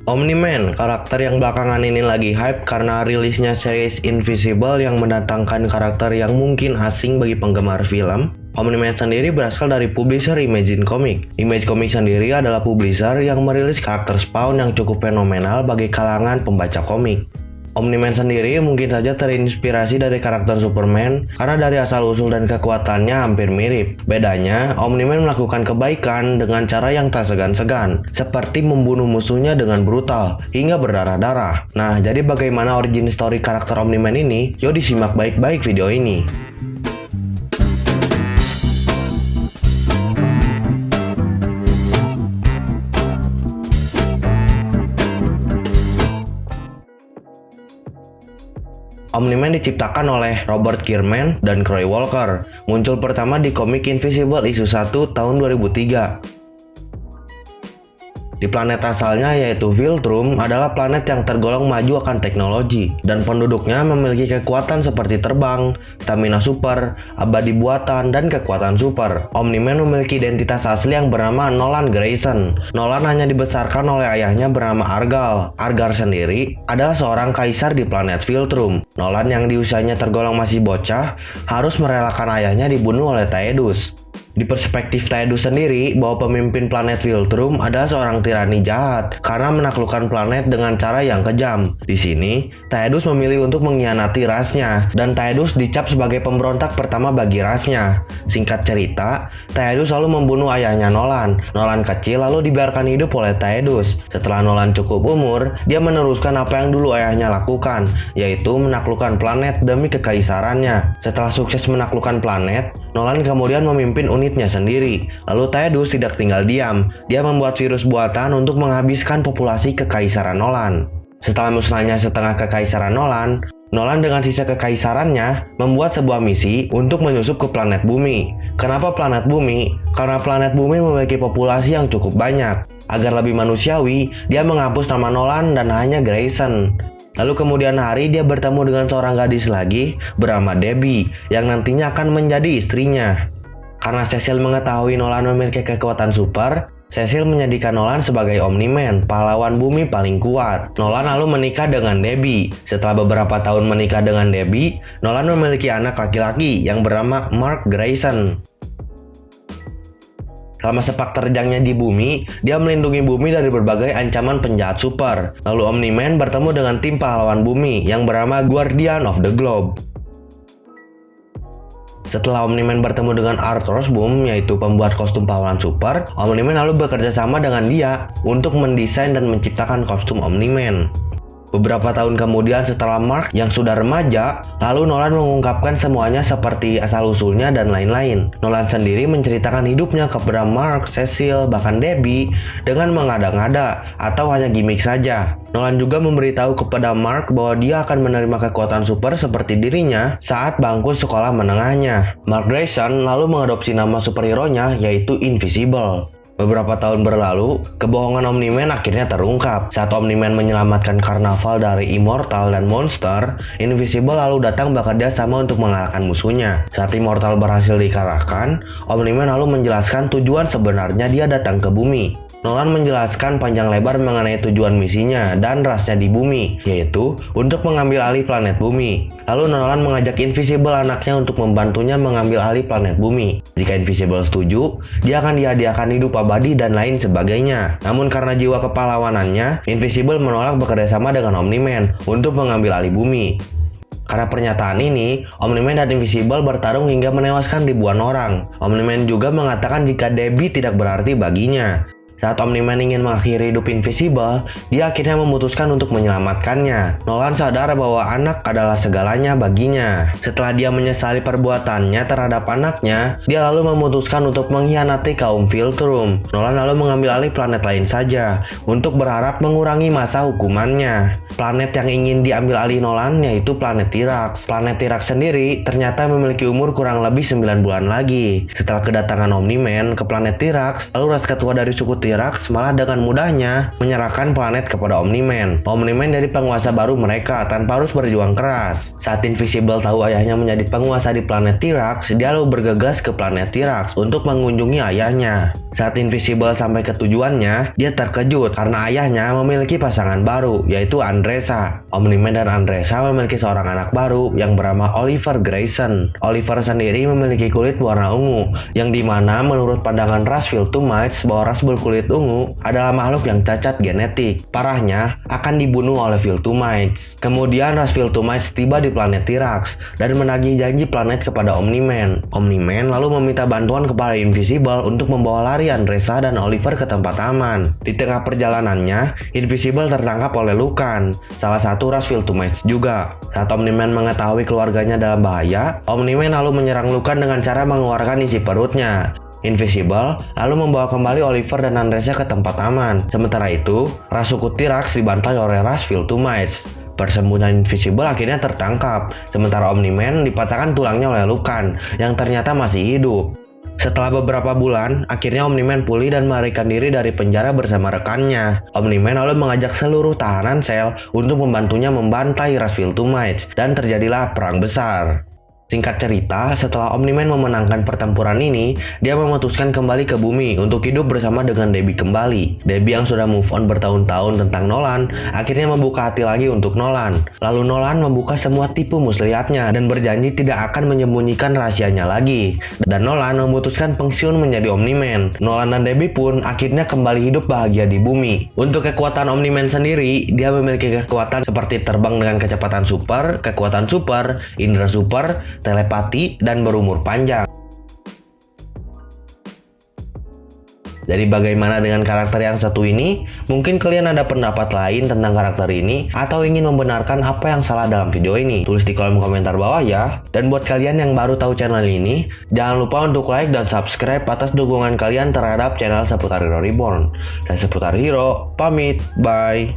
Omni-Man, karakter yang belakangan ini lagi hype karena rilisnya series Invisible yang mendatangkan karakter yang mungkin asing bagi penggemar film. Omni-Man sendiri berasal dari publisher Imagine Comics. Image Comics sendiri adalah publisher yang merilis karakter Spawn yang cukup fenomenal bagi kalangan pembaca komik. Omni-Man sendiri mungkin saja terinspirasi dari karakter Superman karena dari asal-usul dan kekuatannya hampir mirip. Bedanya, Omni-Man melakukan kebaikan dengan cara yang tak segan-segan, seperti membunuh musuhnya dengan brutal hingga berdarah-darah. Nah, jadi bagaimana origin story karakter Omni-Man ini? Yuk disimak baik-baik video ini. Omni-Man diciptakan oleh Robert Kirkman dan Cory Walker. Muncul pertama di komik Invisible issue 1 tahun 2003. Di planet asalnya yaitu Viltrum adalah planet yang tergolong maju akan teknologi dan penduduknya memiliki kekuatan seperti terbang, stamina super, abadi buatan, dan kekuatan super. Omni-Man memiliki identitas asli yang bernama Nolan Grayson. Nolan hanya dibesarkan oleh ayahnya bernama Argal. Argal sendiri adalah seorang kaisar di planet Viltrum. Nolan yang di usianya tergolong masih bocah harus merelakan ayahnya dibunuh oleh Taedus. Di perspektif Taedus sendiri, bahwa pemimpin planet Viltrum adalah seorang tirani jahat karena menaklukkan planet dengan cara yang kejam. Di sini, Taedus memilih untuk mengkhianati rasnya, dan Taedus dicap sebagai pemberontak pertama bagi rasnya. Singkat cerita, Taedus lalu membunuh ayahnya Nolan. Nolan kecil lalu dibiarkan hidup oleh Taedus. Setelah Nolan cukup umur, dia meneruskan apa yang dulu ayahnya lakukan, yaitu menaklukkan planet demi kekaisarannya. Setelah sukses menaklukkan planet, Nolan kemudian memimpin unitnya sendiri. Lalu Taedus tidak tinggal diam. Dia membuat virus buatan untuk menghabiskan populasi kekaisaran Nolan. Setelah musnahnya setengah kekaisaran Nolan, Nolan dengan sisa kekaisarannya membuat sebuah misi untuk menyusup ke planet Bumi. Kenapa planet Bumi? Karena planet Bumi memiliki populasi yang cukup banyak. Agar lebih manusiawi, dia menghapus nama Nolan dan hanya Grayson. Lalu kemudian hari dia bertemu dengan seorang gadis lagi bernama Debbie yang nantinya akan menjadi istrinya. Karena Cecil mengetahui Nolan memiliki kekuatan super, Cecil menjadikan Nolan sebagai Omni-Man, pahlawan bumi paling kuat. Nolan lalu menikah dengan Debbie. Setelah beberapa tahun menikah dengan Debbie, Nolan memiliki anak laki-laki yang bernama Mark Grayson. Selama sepak terjangnya di bumi, dia melindungi bumi dari berbagai ancaman penjahat super. Lalu Omni-Man bertemu dengan tim pahlawan bumi yang bernama Guardian of the Globe. Setelah Omni-Man bertemu dengan Art Rosboom, yaitu pembuat kostum pahlawan super, Omni-Man lalu bekerja sama dengan dia untuk mendesain dan menciptakan kostum Omni-Man. Beberapa tahun kemudian setelah Mark yang sudah remaja, lalu Nolan mengungkapkan semuanya seperti asal-usulnya dan lain-lain. Nolan sendiri menceritakan hidupnya kepada Mark, Cecil, bahkan Debbie dengan mengada-ngada atau hanya gimmick saja. Nolan juga memberitahu kepada Mark bahwa dia akan menerima kekuatan super seperti dirinya saat bangku sekolah menengahnya. Mark Grayson lalu mengadopsi nama superhero-nya yaitu Invisible. Beberapa tahun berlalu, kebohongan Omni-Man akhirnya terungkap. Saat Omni-Man menyelamatkan Karnaval dari Immortal dan Monster, Invisible lalu datang bekerja sama untuk mengalahkan musuhnya. Saat Immortal berhasil dikalahkan, Omni-Man lalu menjelaskan tujuan sebenarnya dia datang ke bumi. Nolan menjelaskan panjang lebar mengenai tujuan misinya dan rasnya di bumi, yaitu untuk mengambil alih planet bumi. Lalu Nolan mengajak Invisible anaknya untuk membantunya mengambil alih planet bumi. Jika Invisible setuju, dia akan dihadiahkan hidup abadi dan lain sebagainya. Namun karena jiwa kepahlawanannya, Invisible menolak bekerjasama dengan Omni-Man untuk mengambil alih bumi. Karena pernyataan ini, Omni-Man dan Invisible bertarung hingga menewaskan ribuan orang. Omni-Man juga mengatakan jika Debbie tidak berarti baginya. Saat Omni-Man ingin mengakhiri hidup Invisible, dia akhirnya memutuskan untuk menyelamatkannya. Nolan sadar bahwa anak adalah segalanya baginya. Setelah dia menyesali perbuatannya terhadap anaknya, dia lalu memutuskan untuk mengkhianati kaum Viltrum. Nolan lalu mengambil alih planet lain saja, untuk berharap mengurangi masa hukumannya. Planet yang ingin diambil alih Nolan yaitu planet Tirax. Planet Tirax sendiri ternyata memiliki umur kurang lebih 9 bulan lagi. Setelah kedatangan Omni-Man ke planet Tirax, lalu ras ketua dari suku T-Rex malah dengan mudahnya menyerahkan planet kepada Omni-Man. Omni-Man jadi penguasa baru mereka tanpa harus berjuang keras. Saat Invisible tahu ayahnya menjadi penguasa di planet T-Rex, dia lalu bergegas ke planet T-Rex untuk mengunjungi ayahnya. Saat Invisible sampai ke tujuannya, dia terkejut karena ayahnya memiliki pasangan baru, yaitu Andressa. Omni-Man dan Andressa memiliki seorang anak baru yang bernama Oliver Grayson. Oliver sendiri memiliki kulit warna ungu, yang dimana menurut pandangan ras Viltrumites bahwa ras berkulit ungu adalah makhluk yang cacat genetik. Parahnya, akan dibunuh oleh Viltrumites. Kemudian ras Viltrumites tiba di planet T-Rex dan menagih janji planet kepada Omni-Man. Omni-Man lalu meminta bantuan kepada Invisible untuk membawa lari Andressa dan Oliver ke tempat aman. Di tengah perjalanannya, Invisible tertangkap oleh Lucan, salah satu ras Viltrumites juga. Saat Omni-Man mengetahui keluarganya dalam bahaya, Omni-Man lalu menyerang Lucan dengan cara mengeluarkan isi perutnya. Invisible lalu membawa kembali Oliver dan Andressa ke tempat aman. Sementara itu, ras suku T-Rex dibantai oleh ras Viltrumites. Persembunyian Invisible akhirnya tertangkap, sementara Omni-Man dipatahkan tulangnya oleh Lucan yang ternyata masih hidup. Setelah beberapa bulan, akhirnya Omni-Man pulih dan melarikan diri dari penjara bersama rekannya. Omni-Man lalu mengajak seluruh tahanan sel untuk membantunya membantai ras Viltrumites, dan terjadilah perang besar. Singkat cerita, setelah Omni-Man memenangkan pertempuran ini, dia memutuskan kembali ke bumi untuk hidup bersama dengan Debbie kembali. Debbie yang sudah move on bertahun-tahun tentang Nolan, akhirnya membuka hati lagi untuk Nolan. Lalu Nolan membuka semua tipu muslihatnya dan berjanji tidak akan menyembunyikan rahasianya lagi. Dan Nolan memutuskan pensiun menjadi Omni-Man. Nolan dan Debbie pun akhirnya kembali hidup bahagia di bumi. Untuk kekuatan Omni-Man sendiri, dia memiliki kekuatan seperti terbang dengan kecepatan super, kekuatan super, indera super, telepati, dan berumur panjang. Jadi bagaimana dengan karakter yang satu ini? Mungkin kalian ada pendapat lain tentang karakter ini atau ingin membenarkan apa yang salah dalam video ini? Tulis di kolom komentar bawah ya. Dan buat kalian yang baru tahu channel ini, jangan lupa untuk like dan subscribe atas dukungan kalian terhadap channel Seputar Hero Reborn. Saya Seputar Hero, pamit, bye.